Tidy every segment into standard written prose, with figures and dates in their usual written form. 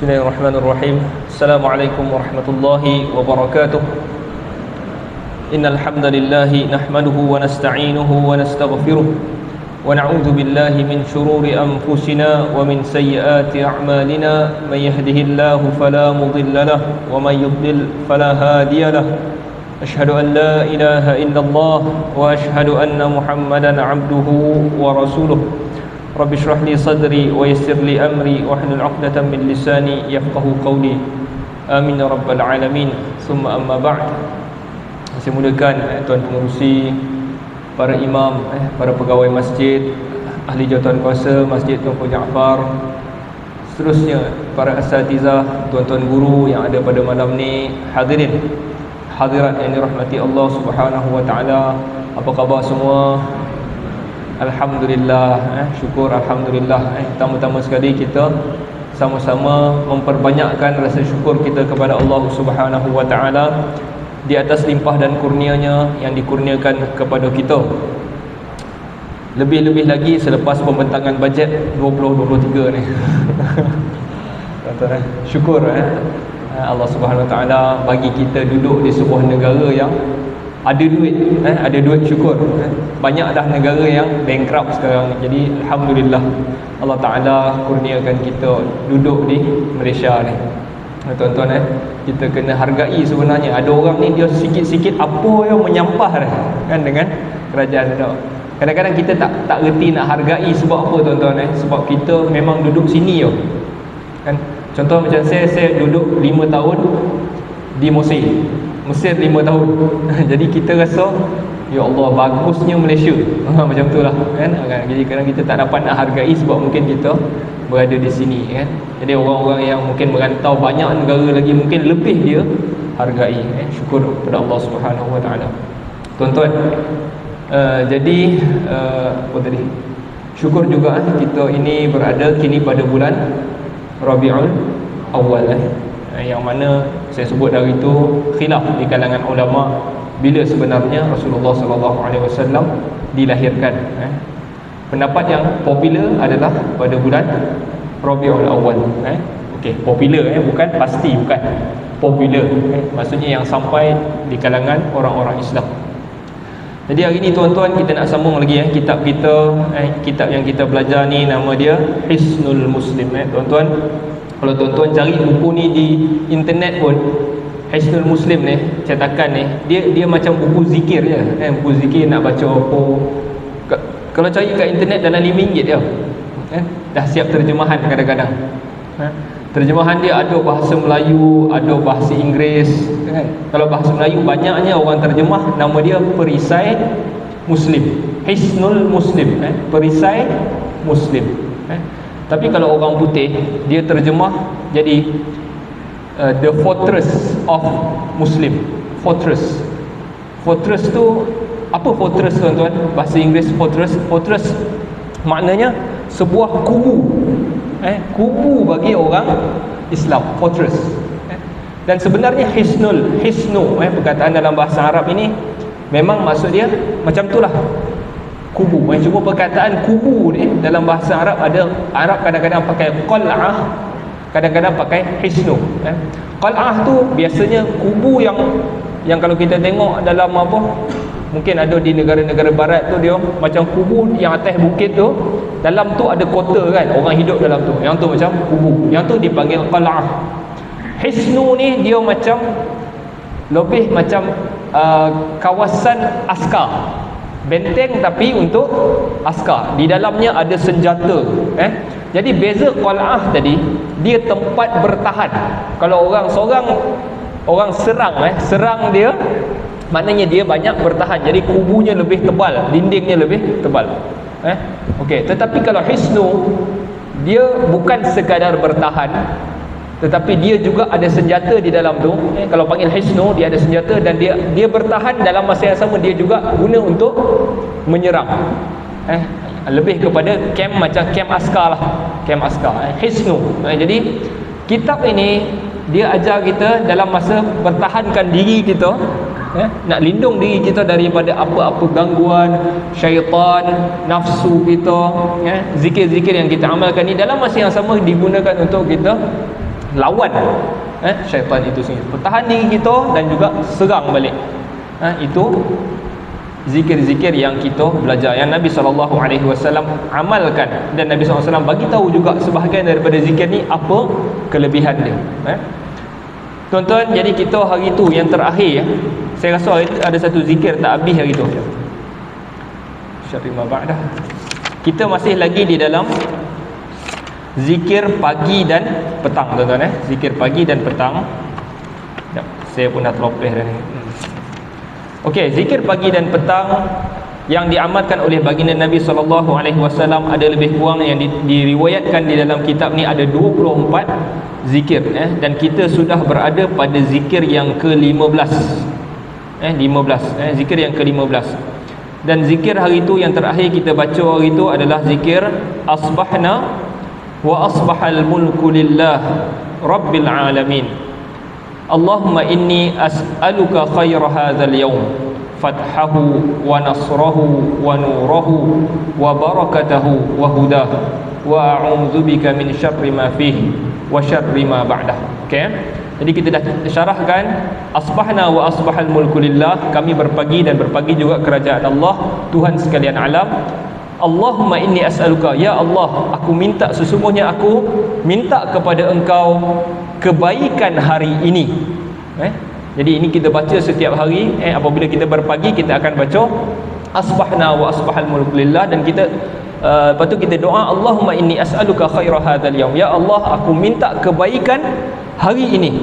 Bismillahirrahmanirrahim. Assalamualaikum warahmatullahi wabarakatuh. Innal hamdalillahi nahmaduhu wa nasta'inuhu wa nastaghfiruh wa na'udzu billahi min shururi anfusina wa min sayyiati a'malina. May yahdihillahu fala mudilla lahu wa may yudlil fala hadiya lahu. Asyhadu an la ilaha illallah wa asyhadu anna Muhammadan 'abduhu wa rasuluh. Rabbi shrah li sadri wa yassir li amri wahlul 'uqdatam min lisani yafqahu qawli. Amin ya rabbal alamin. Summa amma ba'd. Saya mulakan tuan pengerusi, para imam, para pegawai masjid, ahli jawatan kuasa Masjid Tunku Jaafar, seterusnya para asatizah, tuan-tuan guru yang ada pada malam ni, hadirin hadirat yang dirahmati Allah Subhanahu wa taala. Apa khabar semua? Alhamdulillah, syukur alhamdulillah. Pertama-tama sekali kita sama-sama memperbanyakkan rasa syukur kita kepada Allah Subhanahu wa taala di atas limpah dan kurnianya yang dikurniakan kepada kita. Lebih-lebih lagi selepas pembentangan bajet 2023 ni. Tuan-tuan, syukur Allah Subhanahu wa taala bagi kita duduk di sebuah negara yang ada duit, ada duit, syukur. Banyak dah negara yang bankrupt sekarang. Jadi alhamdulillah Allah Taala kurniakan kita duduk di Malaysia ni. Tuan-tuan, kita kena hargai sebenarnya. Ada orang ni dia sikit-sikit apa yang menyampah kan dengan kerajaan dia. Kadang-kadang kita tak reti nak hargai sebab apa tuan-tuan. Sebab kita memang duduk sini yo. Kan? Contoh macam saya duduk 5 tahun di Mesir 5 tahun. Jadi kita rasa ya Allah bagusnya Malaysia. Macam itulah kan. Jadi kadang kita tak dapat nak hargai sebab mungkin kita berada di sini kan. Jadi orang-orang yang mungkin merantau banyak negara lagi mungkin lebih dia hargai. Syukur kepada Allah Subhanahu wa taala. Tuan-tuan, jadi apa tadi? Syukur juga kita ini berada kini pada bulan Rabiul Awal yang mana saya sebut dari itu khilaf di kalangan ulama bila sebenarnya Rasulullah sallallahu alaihi wasallam dilahirkan. Pendapat yang popular adalah pada bulan Rabiul Awal. Okey, popular bukan pasti, bukan popular. Maksudnya yang sampai di kalangan orang-orang Islam. Jadi hari ni tuan-tuan kita nak sambung lagi kitab kita, kitab yang kita belajar ni nama dia Hisnul Muslim. Tuan-tuan, kalau tuan-tuan cari buku ni di internet pun, Hisnul Muslim ni, cetakan ni, dia macam buku zikir je. Buku zikir nak baca apa. Kalau cari kat internet dalam RM5 je. Dah siap terjemahan kadang-kadang. Terjemahan dia ada bahasa Melayu, ada bahasa Inggeris kan? Kalau bahasa Melayu banyaknya orang terjemah nama dia Perisai Muslim, Hisnul Muslim, Perisai Muslim. Tapi kalau orang putih dia terjemah jadi The Fortress of Muslim. Fortress tu apa fortress tuan-tuan? Bahasa Inggeris fortress maknanya sebuah kubu. Kubu bagi orang Islam, fortress. Dan sebenarnya hisnu, perkataan dalam bahasa Arab ini memang maksud dia macam itulah, kubu. Cuma perkataan kubu ni dalam bahasa Arab ada, Arab kadang-kadang pakai qal'ah, kadang-kadang pakai hisnu. Qal'ah tu biasanya kubu yang kalau kita tengok dalam apa, mungkin ada di negara-negara barat tu, dia macam kubu yang atas bukit tu, dalam tu ada kota kan, orang hidup dalam tu. Yang tu macam kubu, yang tu dipanggil qal'ah. Hisnu ni dia macam lebih macam kawasan askar, benteng tapi untuk askar. Di dalamnya ada senjata. Jadi beza qal'ah tadi, dia tempat bertahan. Kalau orang serang dia, maknanya dia banyak bertahan. Jadi kubunya lebih tebal, dindingnya lebih tebal. Okey, tetapi kalau hisnu, dia bukan sekadar bertahan, tetapi dia juga ada senjata di dalam tu. Kalau panggil hisnu, dia ada senjata dan dia bertahan, dalam masa yang sama dia juga guna untuk menyerang. Lebih kepada camp, macam camp askar lah, camp askar. Hisnu. Jadi kitab ini dia ajar kita dalam masa bertahankan diri kita, nak lindung diri kita daripada apa-apa gangguan syaitan, nafsu kita, zikir-zikir yang kita amalkan ni dalam masa yang sama digunakan untuk kita lawan syaitan itu sendiri. Pertahan diri kita dan juga serang balik. Itu zikir-zikir yang kita belajar, yang Nabi SAW amalkan, dan Nabi SAW bagi tahu juga sebahagian daripada zikir ni apa kelebihan dia. Tuan-tuan, jadi kita hari tu yang terakhir, saya rasa ada satu zikir tak habis hari tu. Syarima ba'dah. Kita masih lagi di dalam zikir pagi dan petang, tuan-tuan. Zikir pagi dan petang. Sekejap, saya pun dah terlopeh dah ni. Okey, zikir pagi dan petang yang diamalkan oleh baginda Nabi SAW ada lebih kurang yang diriwayatkan di dalam kitab ni ada 24 zikir, dan kita sudah berada pada zikir yang ke-15. 15, zikir yang ke-15. Dan zikir hari itu yang terakhir kita baca hari itu adalah zikir asbahna wa asbahal mulku lillah rabbil alamin. Allahumma inni as'aluka khaira hadzal yawm fathahu wa nasrahu wa nurahu wa barakatahu wa hudahu wa a'udzubika min syarri ma fihi wa syarri ma ba'dah. Okey, jadi kita dah syarahkan asbahna wa asbahal mulku lillah, kami berpagi dan berpagi juga kerajaan Allah, Tuhan sekalian alam. Allahumma inni as'aluka, ya Allah, aku minta, sesungguhnya aku minta kepada Engkau kebaikan hari ini. Jadi ini kita baca setiap hari. Apabila kita berpagi, kita akan baca asbahna wa asbahal mulku lillah, dan kita lepas tu kita doa Allahumma inni as'aluka khaira hadzal yaum, ya Allah, aku minta kebaikan hari ini.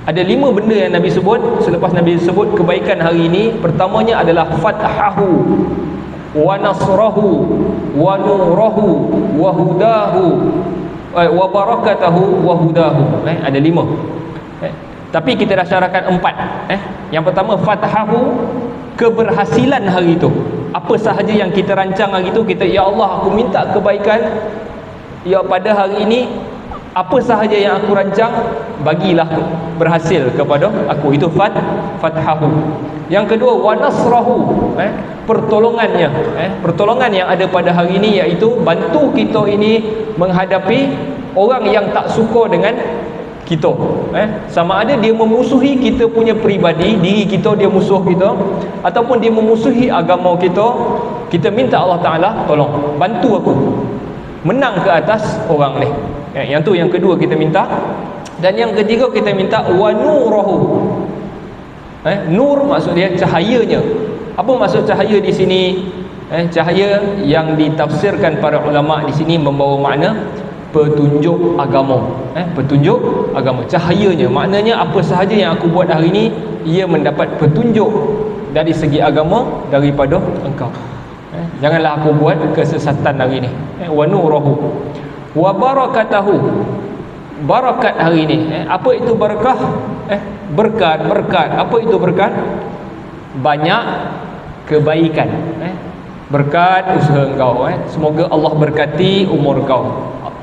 Ada 5 benda yang Nabi sebut. Selepas Nabi sebut kebaikan hari ini, pertamanya adalah fathahu wa nasrahu wa nurahu wa hudahu wa barakatahu wa hudahu. Ada 5. Tapi kita dah syarahkan 4. Yang pertama fathahu, keberhasilan hari itu. Apa sahaja yang kita rancang hari itu, kita, ya Allah, aku minta kebaikan ya pada hari ini. Apa sahaja yang aku rancang, bagilah berhasil kepada aku. Itu fathahu. Yang kedua wa nasrahu, pertolongannya, pertolongan yang ada pada hari ini, iaitu bantu kita ini menghadapi orang yang tak suka dengan kita, sama ada dia memusuhi kita punya peribadi, diri kita dia musuh kita, ataupun dia memusuhi agama kita. Kita minta Allah Ta'ala tolong, bantu aku menang ke atas orang ni. Yang tu yang kedua kita minta. Dan yang ketiga kita minta wa nurahu. Nur maksud dia cahayanya. Apa maksud cahaya di sini? Cahaya yang ditafsirkan para ulama di sini membawa makna petunjuk agama. Petunjuk agama, cahayanya, maknanya apa sahaja yang aku buat hari ini, ia mendapat petunjuk dari segi agama daripada Engkau. Janganlah aku buat kesesatan hari ini. Wa nurahu wa barakatahu, barakat hari ini. Apa itu barakah? Berkat. Apa itu berkat? Banyak kebaikan. Berkat usaha engkau. Semoga Allah berkati umur kau,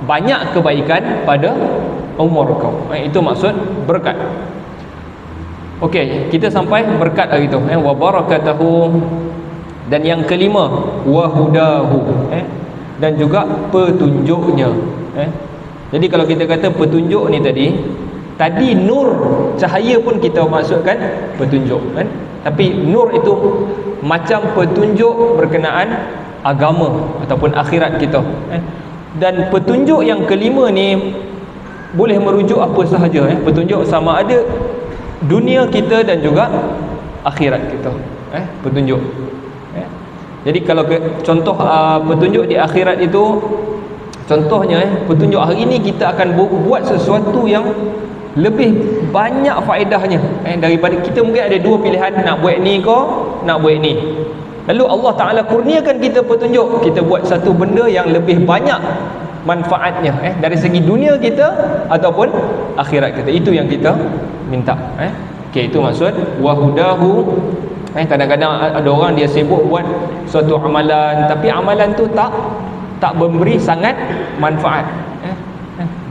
banyak kebaikan pada umur kau. Itu maksud berkat. Okey, kita sampai berkat hari itu. Wa barakatahu. Dan yang kelima wa hudahu, dan juga petunjuknya. Jadi kalau kita kata petunjuk ni tadi nur, cahaya pun kita maksudkan petunjuk, kan? Tapi nur itu macam petunjuk berkenaan agama ataupun akhirat kita. Dan petunjuk yang kelima ni boleh merujuk apa sahaja. Petunjuk sama ada dunia kita dan juga akhirat kita. Petunjuk. Jadi kalau contoh petunjuk di akhirat itu, contohnya petunjuk hari ini kita akan buat sesuatu yang lebih banyak faedahnya daripada kita. Mungkin ada 2 pilihan, nak buat ni ke nak buat ni. Lalu Allah Ta'ala kurniakan kita petunjuk, kita buat satu benda yang lebih banyak manfaatnya dari segi dunia kita ataupun akhirat kita. Itu yang kita minta. Okey, itu maksud wahudahu. Kadang-kadang ada orang dia sibuk buat suatu amalan, tapi amalan tu tak memberi sangat manfaat.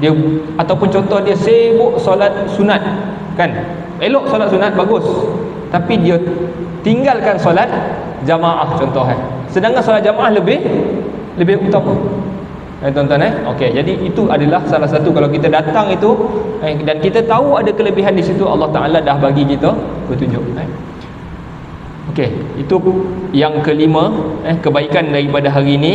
Dia ataupun contoh dia sibuk solat sunat, kan? Elok solat sunat bagus, tapi dia tinggalkan solat jamaah contoh. Sedangkan solat jamaah lebih utama. tuan-tuan okey, jadi itu adalah salah satu kalau kita datang itu dan kita tahu ada kelebihan di situ, Allah Taala dah bagi kita petunjuk. Okey, itu yang kelima kebaikan daripada hari ini.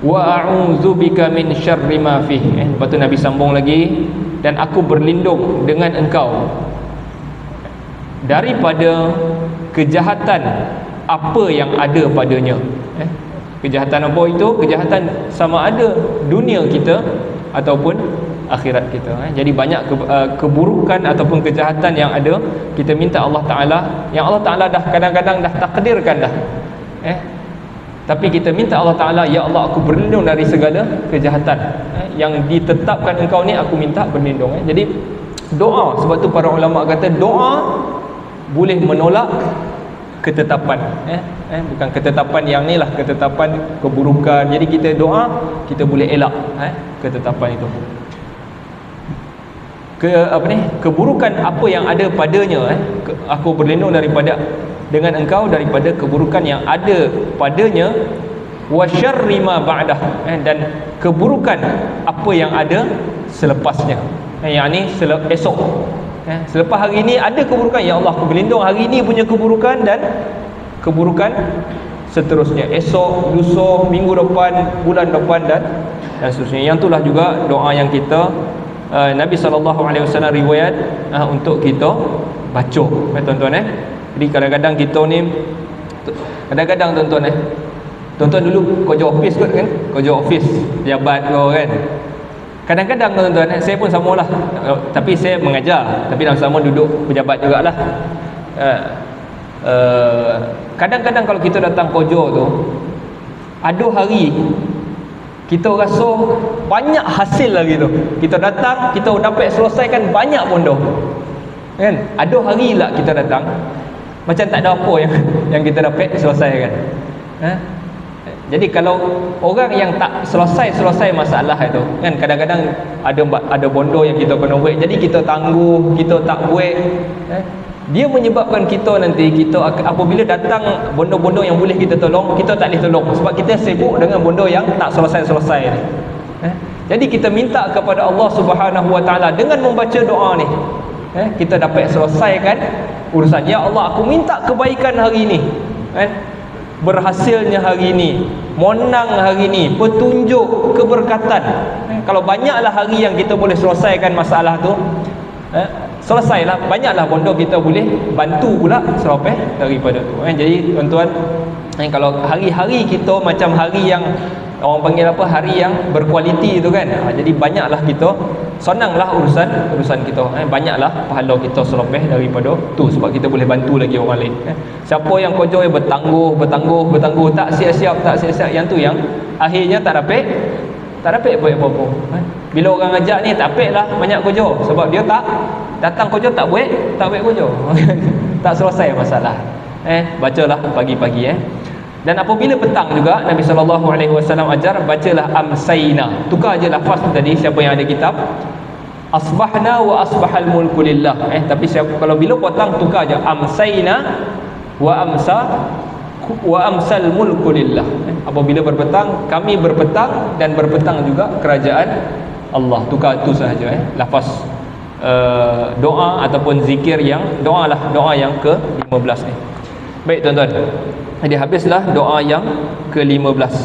Wa a'udzubika min syarri ma fih. Lepas tu Nabi sambung lagi, dan aku berlindung dengan engkau daripada kejahatan apa yang ada padanya. Kejahatan apa itu? Kejahatan sama ada dunia kita ataupun akhirat kita. Jadi banyak keburukan ataupun kejahatan yang ada, kita minta Allah Ta'ala, yang Allah Ta'ala dah kadang-kadang dah takdirkan dah, tapi kita minta Allah Ta'ala, ya Allah aku berlindung dari segala kejahatan yang ditetapkan engkau ni, aku minta berlindung. Jadi doa, sebab tu para ulama kata doa boleh menolak ketetapan, bukan ketetapan yang ni lah, ketetapan keburukan. Jadi kita doa, kita boleh elak ketetapan itu. Keburukan apa yang ada padanya, aku berlindung daripada dengan engkau daripada keburukan yang ada padanya, wa syarri ma ba'dah, dan keburukan apa yang ada selepasnya, yang ni esok. Selepas hari ini ada keburukan, ya Allah aku berlindung hari ini punya keburukan dan keburukan seterusnya, esok, lusa, minggu depan, bulan depan dan seterusnya. Yang itulah juga doa yang kita Nabi SAW riwayat untuk kita baca, tuan-tuan. Jadi kadang-kadang kita ni, kadang-kadang tuan-tuan dulu kerja office kot kan, kerja office pejabat ke kan, kadang-kadang tuan-tuan saya pun samalah, tapi saya mengajar, tapi dalam sama duduk pejabat jugalah. Kadang-kadang kalau kita datang kerja tu, ada hari kita rasa banyak hasil lagi tu, kita datang, kita dapat selesaikan banyak bondo kan. Ada hari lah kita datang macam tak ada apa yang kita dapat selesaikan. Jadi kalau orang yang tak selesai masalah itu kan, kadang-kadang ada bondo yang kita kena buat, jadi kita tangguh, kita tak buat, dia menyebabkan kita nanti, kita apabila datang bondo-bondo yang boleh kita tolong, kita tak boleh tolong sebab kita sibuk dengan bondo yang tak selesai-selesai ni. Jadi kita minta kepada Allah Subhanahu Wa Taala dengan membaca doa ni, kita dapat selesaikan urusan. Ya Allah aku minta kebaikan hari ini, berhasilnya hari ini, monang hari ini, petunjuk, keberkatan. Kalau banyaklah hari yang kita boleh selesaikan masalah tu, selesailah, banyaklah bondo kita boleh bantu pula selepas daripada tu. Jadi tuan-tuan, kalau hari-hari kita macam hari yang orang panggil apa, hari yang berkualiti tu kan, jadi banyaklah kita, senanglah urusan kita, banyaklah pahala kita selepas daripada tu, sebab kita boleh bantu lagi orang lain. Siapa yang kerja yang bertangguh, tak siap-siap, yang tu yang akhirnya tak dapat buat apa-apa. Bila orang ajak ni tak dapat lah banyak kerja, sebab dia tak datang kerja, tak buat kerja tak selesai masalah. Bacalah pagi-pagi. Dan apabila petang juga Nabi SAW ajar, bacalah amsayna. Tukar je lafaz tu tadi, siapa yang ada kitab, asbahna wa asbahal mulku lillah. Tapi kalau bila petang, tukar je amsayna wa amsal mulku lillah. Apabila berpetang, kami berpetang dan berpetang juga kerajaan Allah. Tukar tu sahaja lafaz doa ataupun zikir yang doa yang ke-15 ni. Baik tuan-tuan, jadi habislah doa yang ke-15.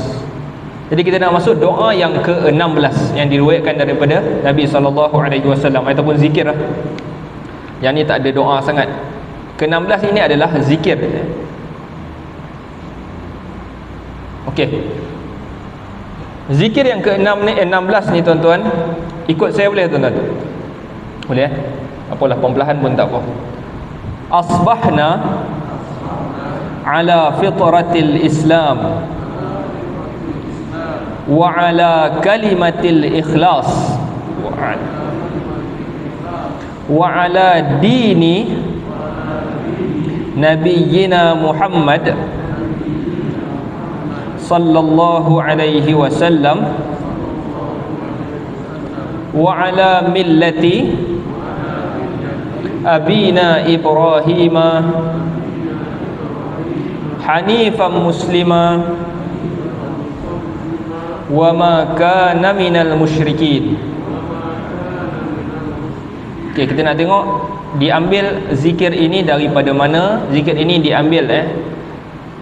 Jadi kita nak masuk doa yang ke-16 yang diriwayatkan daripada Nabi SAW ataupun zikir lah. Yang ni tak ada doa sangat. Ke-16 ini adalah zikir. Okey. Zikir yang ke-16 ni tuan-tuan, ikut saya boleh tuan-tuan? Boleh apalah, perlahan pun tak apa. Asbahna ala fitratil Islam wa ala kalimatil ikhlas wa ala dini nabiyyina Muhammad sallallahu alaihi wasallam wa ala millati abina Ibrahim hanifan muslima wa ma kana minal musyrikin. Okey, kita nak tengok diambil zikir ini daripada mana. Zikir ini diambil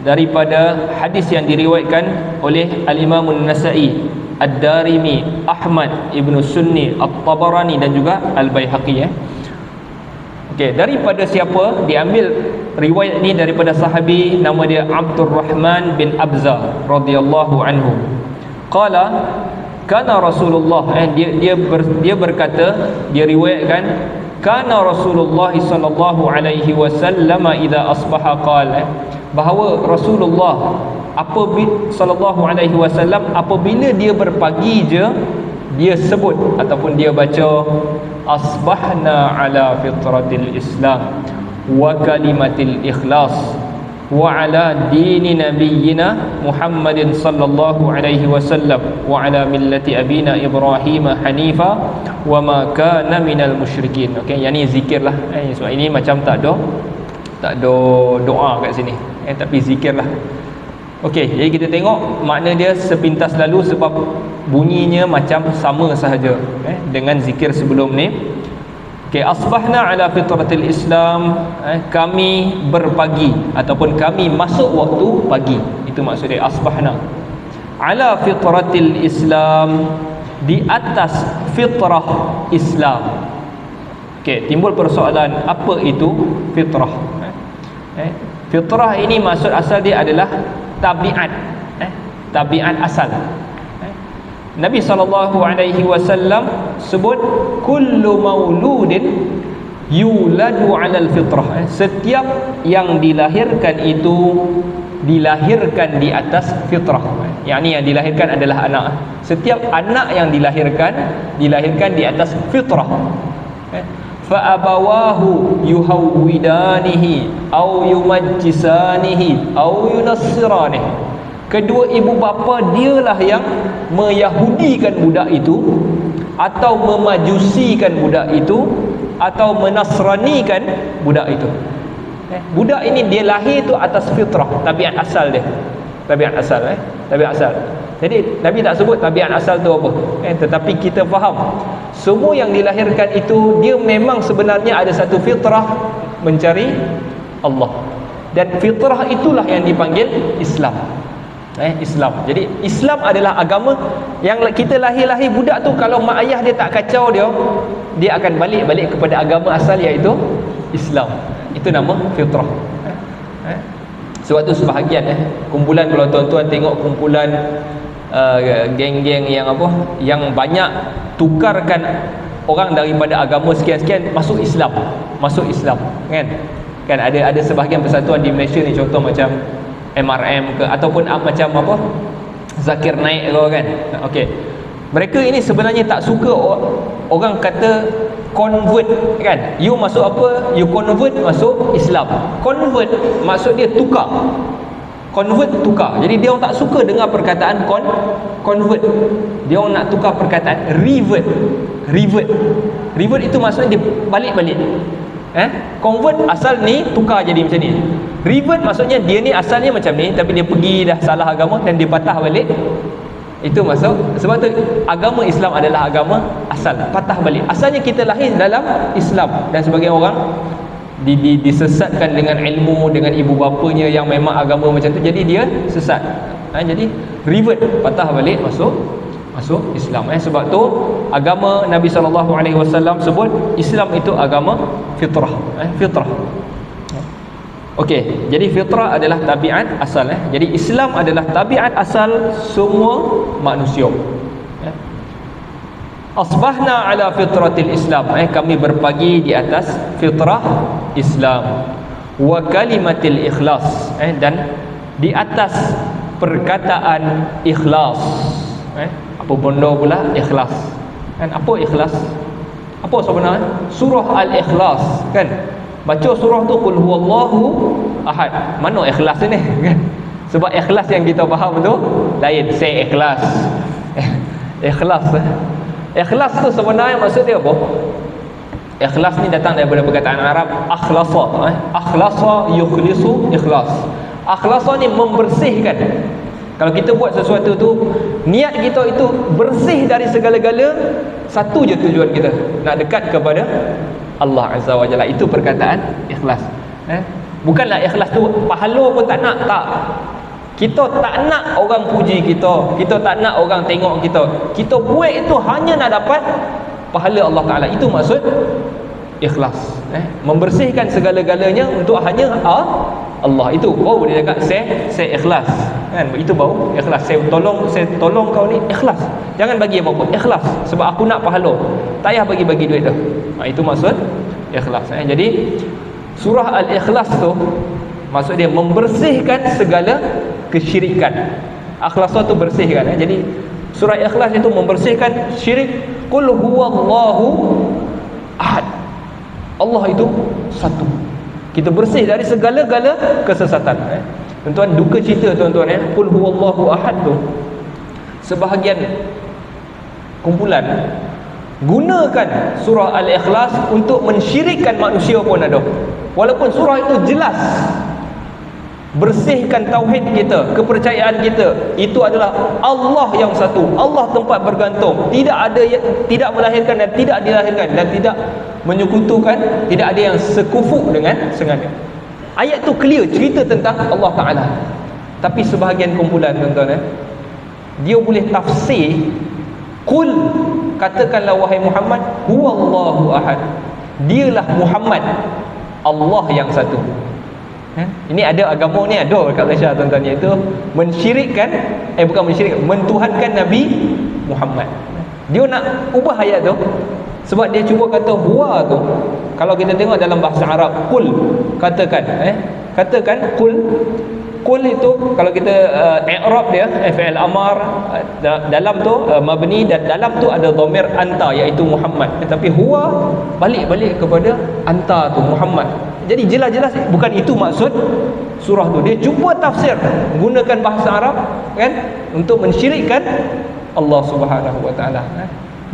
daripada hadis yang diriwayatkan oleh Al-Imam An-Nasa'i, Ad-Darimi, Ahmad, Ibn Sunni, At-Tabarani dan juga Al-Baihaqi. Okey, daripada siapa? Diambil riwayat ini daripada sahabi nama dia Abdurrahman bin Abza radhiyallahu anhu. Qala kana Rasulullah, dia berkata, dia riwayatkan, kana Rasulullah sallallahu alaihi wasallam idza asbaha qala, bahawa Rasulullah sallallahu alaihi wasallam apabila dia berpagi je, dia sebut ataupun dia baca asbahna ala fitratil Islam wa kalimatil ikhlas wa ala dini nabiyyina Muhammadin sallallahu alaihi wasallam wa ala millati abina Ibrahim hanifa wa ma kana minal musyrikin. Okey, yang ni zikir lah. Sebab ini macam tak ada doa kat sini, tapi zikir lah. Okey, jadi kita tengok makna dia sepintas lalu sebab bunyinya macam sama sahaja dengan zikir sebelum ni. Okey, asbahna ala fitratil Islam, kami berpagi ataupun kami masuk waktu pagi. Itu maksud dia asbahna ala fitratil Islam, di atas fitrah Islam. Okey, timbul persoalan, apa itu fitrah? Fitrah ini maksud asal dia adalah tabiat, tabiat asal. Nabi SAW sebut kullu mauludin yuladu 'alal fitrah. Setiap yang dilahirkan itu dilahirkan di atas fitrah. Yang ni yang dilahirkan adalah anak. Setiap anak yang dilahirkan di atas fitrah. Fa abawahu yuhawwidanihi au yumajjisanihi au yunassiranihi. Kedua ibu bapa dialah yang meyahudikan budak itu, atau memajusikan budak itu, atau menasranikan budak itu. Budak ini dia lahir tu atas fitrah, tabiat asal dia. Tabiat asal tabiat asal. Jadi Nabi tak sebut tabiat asal tu apa, tetapi kita faham semua yang dilahirkan itu dia memang sebenarnya ada satu fitrah mencari Allah, dan fitrah itulah yang dipanggil Islam. Islam. Jadi Islam adalah agama yang kita lahir budak tu, kalau mak ayah dia tak kacau dia akan balik kepada agama asal, iaitu Islam. Itu nama fitrah. Sebab tu sebahagian kumpulan, kalau tuan-tuan tengok kumpulan geng-geng yang banyak tukarkan orang daripada agama sekian-sekian masuk Islam, kan ada sebahagian persatuan di Malaysia ni, contoh macam MRM ke, ataupun macam Zakir Naik ke, kan. Okey, mereka ini sebenarnya tak suka orang kata convert, kan. You masuk apa? You convert masuk Islam. Convert maksud dia tukar. Convert tukar. Jadi dia orang tak suka dengar perkataan convert. Dia orang nak tukar perkataan revert. Revert itu maksudnya dia balik-balik. Convert asal ni tukar jadi macam ni. Revert maksudnya dia ni asalnya macam ni, tapi dia pergi dah salah agama dan dia patah balik. Itu maksud. Sebab tu agama Islam adalah agama asal, patah balik. Asalnya kita lahir dalam Islam, dan sebagian orang disesatkan dengan ilmu, dengan ibu bapanya yang memang agama macam tu, jadi dia sesat. Jadi revert, patah balik masuk Islam. Sebab tu agama Nabi SAW sebut Islam itu agama fitrah. Fitrah. Okey, jadi fitrah adalah tabiat asal. Jadi Islam adalah tabiat asal semua manusia. Asbahna ala fitratil Islam, kami berpagi di atas fitrah Islam. Wa kalimatil ikhlas, dan di atas perkataan ikhlas. Apa benda pula ikhlas? Apa ikhlas? Apa sebenarnya? Surah Al-Ikhlas, kan? Baca surah tu qul huwallahu ahad. Mana ikhlas ni, kan? Sebab ikhlas yang kita faham tu lain. Saya ikhlas. Ikhlas tu sebenarnya maksud dia apa? Ikhlas ni datang daripada perkataan Arab akhlasa. Akhlasa yukhlisu ikhlas. Akhlasa ni membersihkan. Kalau kita buat sesuatu tu, niat kita itu bersih dari segala-gala, satu je tujuan kita, nak dekat kepada Allah Azza wa Jalla. Itu perkataan ikhlas. Bukanlah ikhlas tu pahala pun tak nak, tak. Kita tak nak orang puji kita, kita tak nak orang tengok kita. Kita buat itu hanya nak dapat pahala Allah Ta'ala. Itu maksud ikhlas. Membersihkan segala-galanya untuk hanya Allah. Itu baru dia cakap saya ikhlas, kan? Itu baru ikhlas. Saya tolong kau ni, ikhlas. Jangan bagi apa-apa, ikhlas sebab aku nak pahala, tak payah bagi duit dah. Itu maksud ikhlas. Jadi surah Al-Ikhlas tu maksud dia membersihkan segala kesyirikan. Ikhlas tu bersihkan. Jadi surah Ikhlas itu membersihkan syirik. Qul huwallahu ahad. Allah itu satu. Kita bersih dari segala-gala kesesatan. Tuan-tuan, duka cita tuan-tuan, Qul huwallahu ahad tu sebahagian kumpulan gunakan surah Al-Ikhlas untuk mensyirikkan manusia pun ada. Walaupun surah itu jelas bersihkan tauhid kita, kepercayaan kita, itu adalah Allah yang satu, Allah tempat bergantung, tidak ada yang tidak melahirkan dan tidak dilahirkan, dan tidak menyekutukan, tidak ada yang sekufu dengan sengaja. Ayat tu clear, cerita tentang Allah Ta'ala. Tapi sebahagian kumpulan tuan-tuan, dia boleh tafsir Qul, katakanlah wahai Muhammad, huwallahu ahad, dialah Muhammad, Allah yang satu. Ini ada agama ni ada kat Malaysia tuan-tuan, iaitu mensyirikkan, bukan mensyirikkan, mentuhankan Nabi Muhammad. Dia nak ubah ayat tu sebab dia cuba kata huwa tu. Kalau kita tengok dalam bahasa Arab, qul, katakan qul. Qul itu kalau kita i'rab dia fi'il amar, dalam tu mabni, dan dalam tu ada dhamir anta iaitu Muhammad. Tetapi huwa balik kepada anta tu Muhammad. Jadi jelas-jelas bukan itu maksud surah tu. Dia cuba tafsir gunakan bahasa Arab, kan, untuk mensyirikkan Allah Subhanahu wa taala.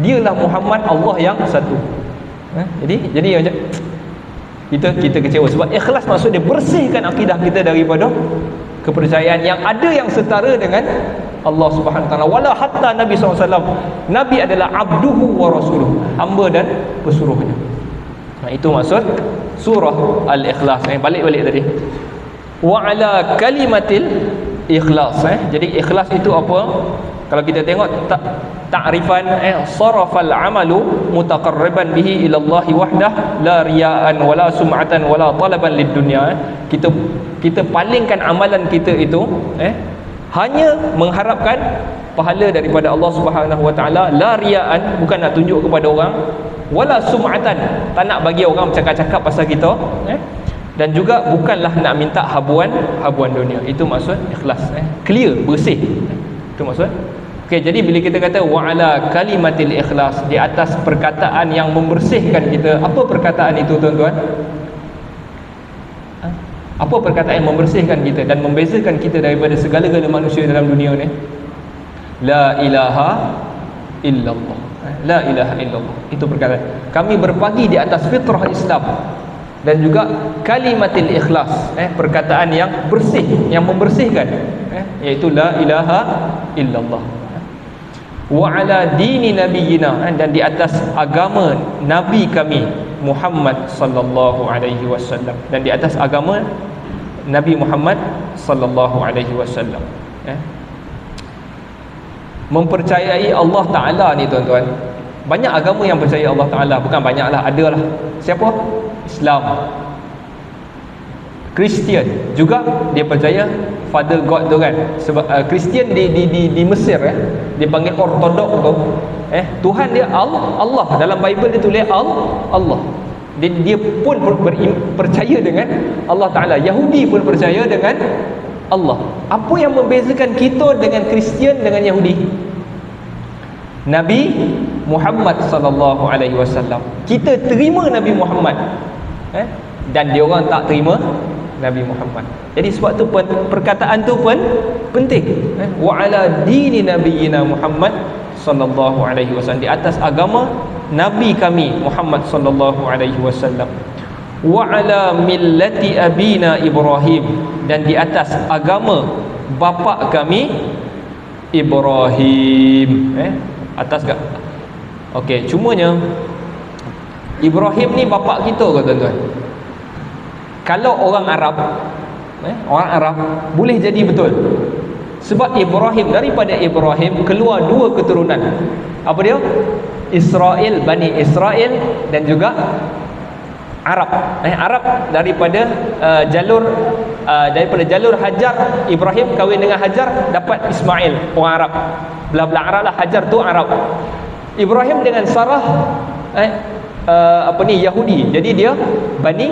Dialah Muhammad, Allah yang satu. Jadi macam kita kecewa sebab ikhlas maksud dia bersihkan akidah kita daripada kepercayaan yang ada yang setara dengan Allah Subhanahu wa taala. Wala hatta Nabi SAW, Nabi adalah abduhu wa rasuluhu, hamba dan pesuruhnya. Itu maksud surah Al-Ikhlas. Balik tadi, wa ala kalimatil ikhlas. Jadi ikhlas itu apa? Kalau kita tengok ta'rifan, sarafal amalu mutaqarriban bihi ila Allah wahdah, la riya'an wala sum'atan wala talaban lid dunya. Kita palingkan amalan kita itu hanya mengharapkan pahala daripada Allah Subhanahu wa taala, la riya'an, bukan nak tunjuk kepada orang, wala sum'atan, tak nak bagi orang bercakap-cakap pasal kita, dan juga bukanlah nak minta habuan dunia. Itu maksud ikhlas. Clear, bersih. Itu maksud. Okey, jadi bila kita kata wa ala kalimatil ikhlas, di atas perkataan yang membersihkan kita. Apa perkataan itu tuan-tuan? Apa perkataan yang membersihkan kita dan membezakan kita daripada segala-gala manusia dalam dunia ni? La ilaha illallah. La ilaha illallah. Itu perkataan. Kami berpagi di atas fitrah Islam. Dan juga kalimatil ikhlas, perkataan yang bersih, yang membersihkan, iaitu la ilaha illallah. Wa ala dini nabiyina, dan di atas agama nabi kami Muhammad sallallahu alaihi wasallam, dan di atas agama Nabi Muhammad sallallahu alaihi wasallam. Mempercayai Allah Taala ni tuan-tuan, banyak agama yang percaya Allah Taala, bukan banyaklah, adalah. Siapa? Islam. Kristian juga dia percaya Father God tu, kan. Sebab Kristian di Mesir, dia panggil Ortodok tu, Tuhan dia Allah. Dalam Bible dia tulis Allah. Dia pun percaya dengan Allah Ta'ala. Yahudi pun percaya dengan Allah. Apa yang membezakan kita dengan Kristian dengan Yahudi? Nabi Muhammad sallallahu alaihi wasallam. Kita terima Nabi Muhammad, dan dia orang tak terima Nabi Muhammad. Jadi sebab tu perkataan tu pun penting. Wa ala dini nabiyina Muhammad sallallahu alaihi wasallam, di atas agama nabi kami Muhammad sallallahu alaihi wasallam. Wa ala millati abina Ibrahim, dan di atas agama bapa kami Ibrahim. Atas tak? Okey, cumanya Ibrahim ni bapa kita ke tuan-tuan? Kalau orang Arab, orang Arab boleh jadi betul. Sebab Ibrahim, daripada Ibrahim keluar dua keturunan. Apa dia? Israel, Bani Israel, dan juga Arab. Arab daripada jalur Hajar. Ibrahim kahwin dengan Hajar, dapat Ismail, orang Arab. Belah-belah Arab lah, Hajar tu Arab. Ibrahim dengan Sarah Yahudi. Jadi dia Bani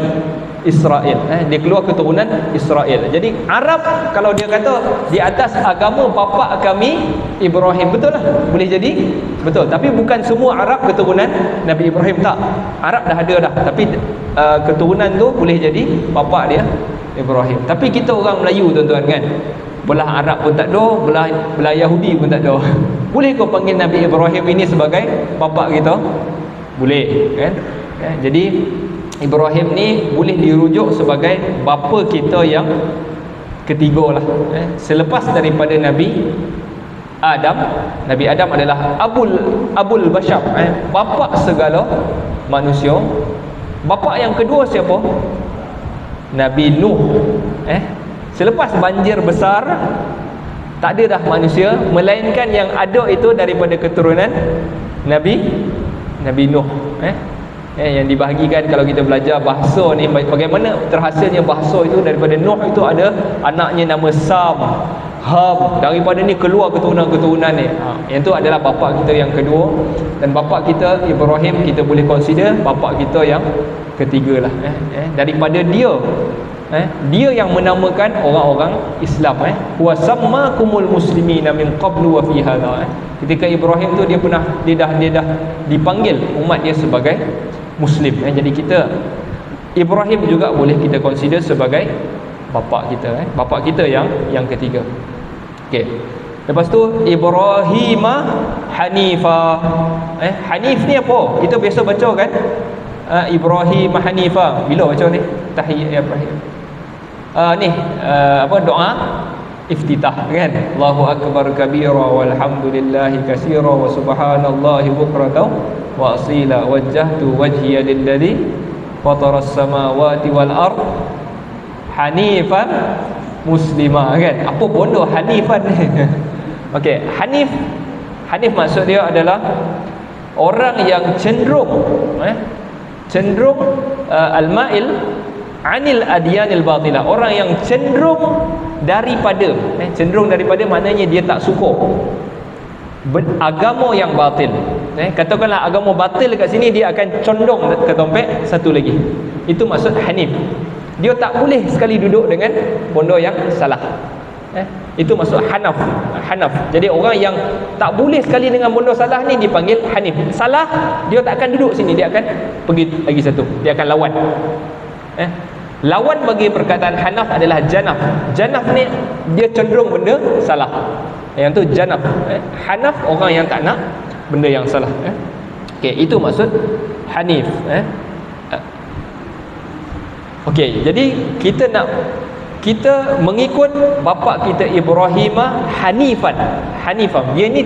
Israel. Dia keluar keturunan Israel. Jadi Arab, kalau dia kata di atas agama bapa kami Ibrahim, betul lah, boleh jadi betul. Tapi bukan semua Arab keturunan Nabi Ibrahim, tak. Arab dah ada dah, tapi keturunan tu boleh jadi bapa dia Ibrahim. Tapi kita orang Melayu tuan-tuan kan, belah Arab pun tak ada, belah Yahudi pun tak ada. Boleh kau panggil Nabi Ibrahim ini sebagai bapa kita? Boleh kan? Jadi Ibrahim ni boleh dirujuk sebagai bapa kita yang ketiga lah. Selepas daripada Nabi Adam. Nabi Adam adalah Abul Bashar, bapa segala manusia. Bapa yang kedua siapa? Nabi Nuh. Selepas banjir besar, tak ada dah manusia, melainkan yang ada itu daripada keturunan Nabi Nuh. Yang dibahagikan kalau kita belajar bahasa ni, bagaimana terhasilnya bahasa itu daripada Nuh. Itu ada anaknya nama Sam, Ham, daripada ni keluar keturunan-keturunan ni. Yang tu adalah bapa kita yang kedua. Dan bapa kita Ibrahim, kita boleh consider bapa kita yang ketiga lah. Daripada dia, dia yang menamakan orang-orang Islam. Wa sammakumul muslimina min qablu wa fi hadha. Ketika Ibrahim tu dia dah dipanggil umat dia sebagai Muslim. Jadi kita, Ibrahim juga boleh kita consider sebagai bapa kita, bapa kita yang ketiga. Okey. Lepas tu Ibrahim Hanifa. Hanif ni apa? Kita biasa baca kan? Ibrahim Hanifa. Bila baca ni? Tahiyat Ibrahim. Doa iftitah kan? Allahu akbar kabira walhamdulillahi katsira wa subhanallahi bukratan wa asila wajjahtu wajhiya lilladzi fataras samawati wal ard hanifan muslima kan? Apa bodoh hanifan ni? Okey, Hanif maksud dia adalah orang yang cenderung al-ma'il anil adyanil batilah, orang yang cenderung daripada maknanya dia tak suka agama yang batil. Katakanlah agama batil kat sini, dia akan condong ke tompek satu lagi. Itu maksud Hanif. Dia tak boleh sekali duduk dengan benda yang salah. Itu maksud Hanaf. Jadi orang yang tak boleh sekali dengan benda salah ni dipanggil Hanif. Salah, dia tak akan duduk sini, dia akan pergi lagi satu, dia akan lawan. Lawan bagi perkataan Hanaf adalah Janaf. Janaf ni dia cenderung benda salah. Yang tu Janaf. Hanaf orang yang tak nak benda yang salah. Okey, itu maksud Hanif. Okey, jadi kita mengikut bapa kita Ibrahim Hanifan. Dia ni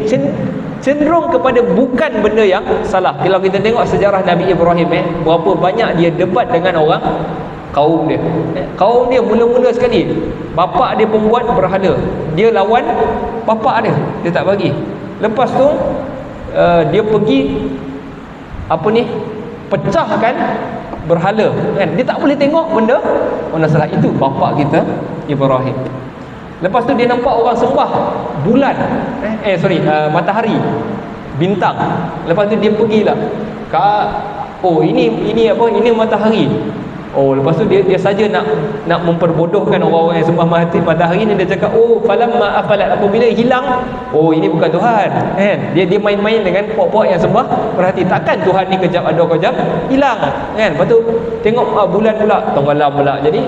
cenderung kepada bukan benda yang salah. Kalau kita tengok sejarah Nabi Ibrahim, berapa banyak dia debat dengan orang kaum dia. Kaum dia mula-mula sekali bapa dia pembuat berhala, dia lawan bapa dia tak bagi. Lepas tu dia pergi pecahkan berhala kan? Dia tak boleh tengok benda salah. Itu bapa kita Ibrahim. Lepas tu dia nampak orang sembah bulan, matahari, bintang. Lepas tu dia pergilah ini matahari. Lepas tu dia saja nak memperbodohkan orang-orang yang sembah matahari ni. Dia cakap, falamma afalat, apabila hilang, ini bukan Tuhan kan? Dia main-main dengan pok-pok yang sembah berhati. Takkan Tuhan ni kejap ada kejap hilang kan? Lepas tu tengok bulan pula tenggelam pula. Jadi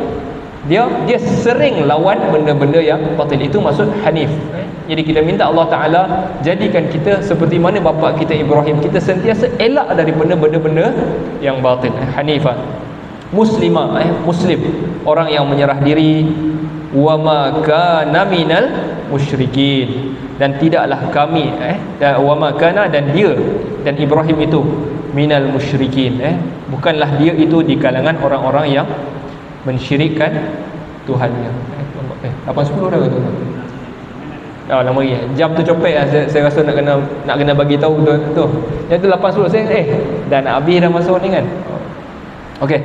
dia sering lawan benda-benda yang batil. Itu maksud Hanif. Jadi kita minta Allah Ta'ala jadikan kita seperti mana bapa kita Ibrahim. Kita sentiasa elak dari benda-benda yang batil. Hanifah. Muslimah, Muslim, orang yang menyerah diri. wa ma kana minal musyrikin, dan tidaklah kami wa ma kana, dan dia dan Ibrahim itu minal musyrikin, bukanlah dia itu di kalangan orang-orang yang mensyirikkan Tuhannya. 8:10 dah kata. Dah lama lagi. Jam tu copek lah. Saya rasa nak kena bagi tahu tu. Yang tu 8:10 saya dah nak habis dah masa ni kan. Okey.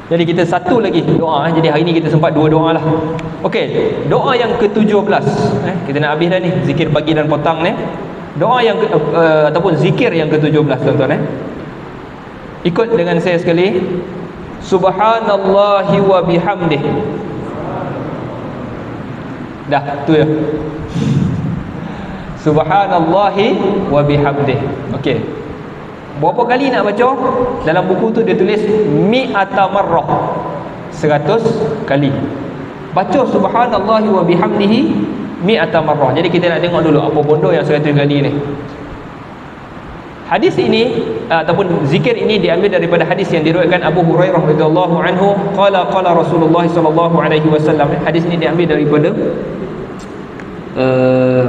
Jadi kita satu lagi doa. Jadi hari ni kita sempat 2 doa lah. Okey, doa yang ke-17. Kita nak habis dah ni zikir pagi dan petang ni. Doa yang ataupun zikir yang ke-17 tuan-tuan. Ikut dengan saya sekali. Subhanallahi wa bihamdih. Dah, tu ya. Subhanallahi wa bihamdih. Okey. Berapa kali nak baca? Dalam buku tu dia tulis mi'ata marrah. 100 kali. Baca subhanallahi wa bihamdihi mi'ata marrah. Jadi kita nak tengok dulu apa bondo yang 100 kali ni. Hadis ini ataupun zikir ini diambil daripada hadis yang diriwayatkan Abu Hurairah radhiyallahu anhu, qala Rasulullah sallallahu alaihi wasallam. Hadis ini diambil daripada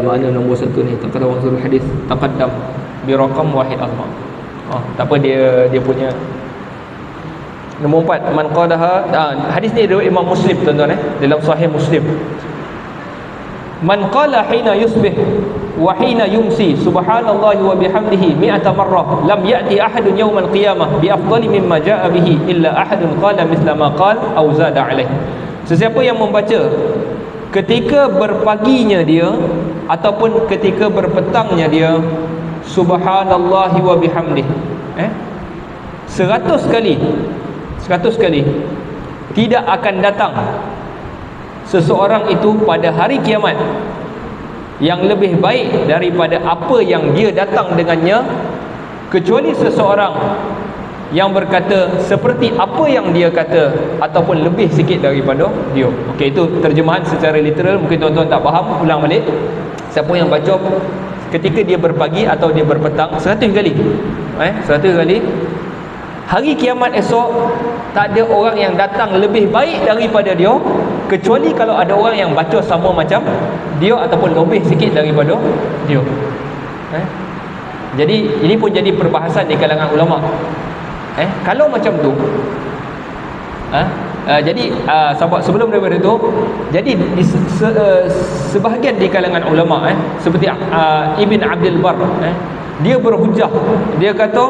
mana nombor 1 ni? Tak ada orang suruh hadis taqaddam bi raqam wahid alma. Tak apa, dia punya nombor 4 man qadaha. Hadis ni riwayat Imam Muslim tuan-tuan dalam sahih Muslim. Man qala hina yusbih wa hina yumsi subhanallahi wa bihamdihi mi'ata marrah lam ya'ti ahadun yawmal qiyamah bi afdali mimma ja'a bihi illa ahadun qala mithla ma qala aw zada alaih. Sesiapa yang membaca ketika berpaginya dia ataupun ketika berpetangnya dia subhanallahi wa bihamdih 100 kali tidak akan datang seseorang itu pada hari kiamat yang lebih baik daripada apa yang dia datang dengannya, kecuali seseorang yang berkata seperti apa yang dia kata ataupun lebih sikit daripada dia. Okey, itu terjemahan secara literal. Mungkin tuan-tuan tak faham, ulang balik. Siapa yang baca ketika dia berpagi atau dia berpetang 100 kali 100 kali, hari kiamat esok tak ada orang yang datang lebih baik daripada dia, kecuali kalau ada orang yang baca sama macam dia ataupun lebih sikit daripada dia. Jadi ini pun jadi perbahasan di kalangan ulama. Kalau macam tu jadi sebelum daripada itu, jadi sebahagian di kalangan ulama seperti Ibn Abdul Bar, dia berhujah, dia kata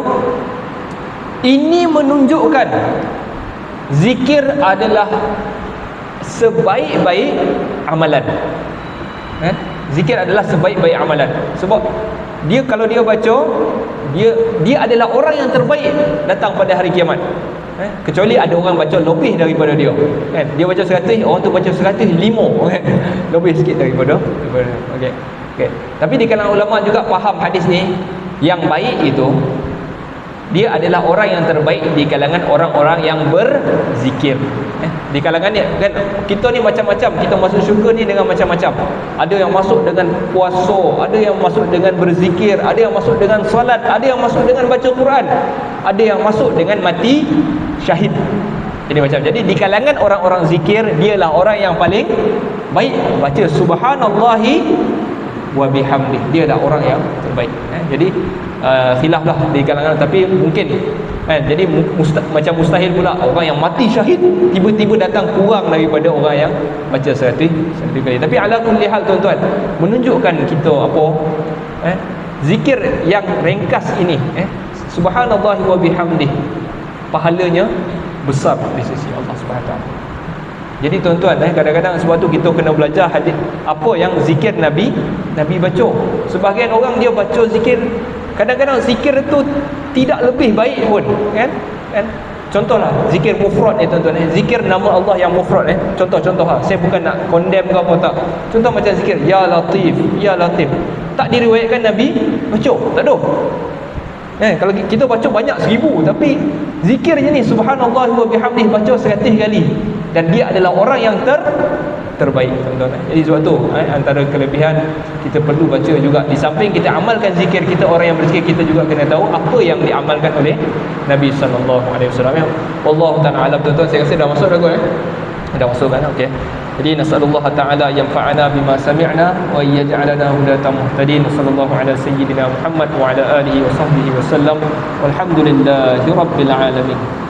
ini menunjukkan zikir adalah sebaik-baik amalan. Zikir adalah sebaik-baik amalan. Sebab dia kalau dia baca, dia adalah orang yang terbaik datang pada hari kiamat. Kecuali ada orang baca lebih daripada dia. Dia baca 100, orang tu baca 105, lebih sikit daripada. Okey. Tapi di kalangan ulama juga faham hadis ni, yang baik itu dia adalah orang yang terbaik di kalangan orang-orang yang berzikir. Di kalangan ni kan kita ni macam-macam, kita masuk syurga ni dengan macam-macam. Ada yang masuk dengan puasa, ada yang masuk dengan berzikir, ada yang masuk dengan salat, ada yang masuk dengan baca Quran, ada yang masuk dengan mati syahid. Jadi di kalangan orang-orang zikir, dialah orang yang paling baik baca subhanallahi wa bihamdih. Dia adalah orang yang terbaik. Jadi khilaf lah di kalangan, tapi mungkin jadi macam mustahil pula orang yang mati syahid tiba-tiba datang kurang daripada orang yang baca 100 kali. Tapi ala kulli hal tuan-tuan, menunjukkan kita apa zikir yang ringkas ini subhanallahi wa bihamdih, pahalanya besar di sisi Allah Subhanahu Wa Taala. Jadi tuan-tuan, kadang-kadang sebab tu kita kena belajar hadis apa yang zikir Nabi baca. Sebahagian orang dia baca zikir, kadang-kadang zikir tu tidak lebih baik pun, kan? Contohlah zikir mufrad ni tuan-tuan, zikir nama Allah yang mufrad contoh saya bukan nak condemn ke apa, tak. Contoh macam zikir ya latif, ya latif, tak diriwayatkan Nabi baca, tak ada. Kalau kita baca banyak 1000, tapi zikirnya ni subhanallah wa bihamdih baca 100 kali, dan dia adalah orang yang terbaik tuan-tuan. Jadi sebab tu antara kelebihan kita perlu baca juga. Di samping kita amalkan zikir kita, orang yang berzikir, kita juga kena tahu apa yang diamalkan oleh Nabi sallallahu alaihi wasallam. Allah Taala alam tuan-tuan, saya rasa dah masuk dah kot dah masuk kan. Okey. Jadi nasallallahu taala yanfa'ana bima sami'na wa yaj'alana hudatan muhtadin. Sallallahu ala sayyidina Muhammad wa ala alihi wa sahbihi wasallam. Walhamdulillahi rabbil alamin.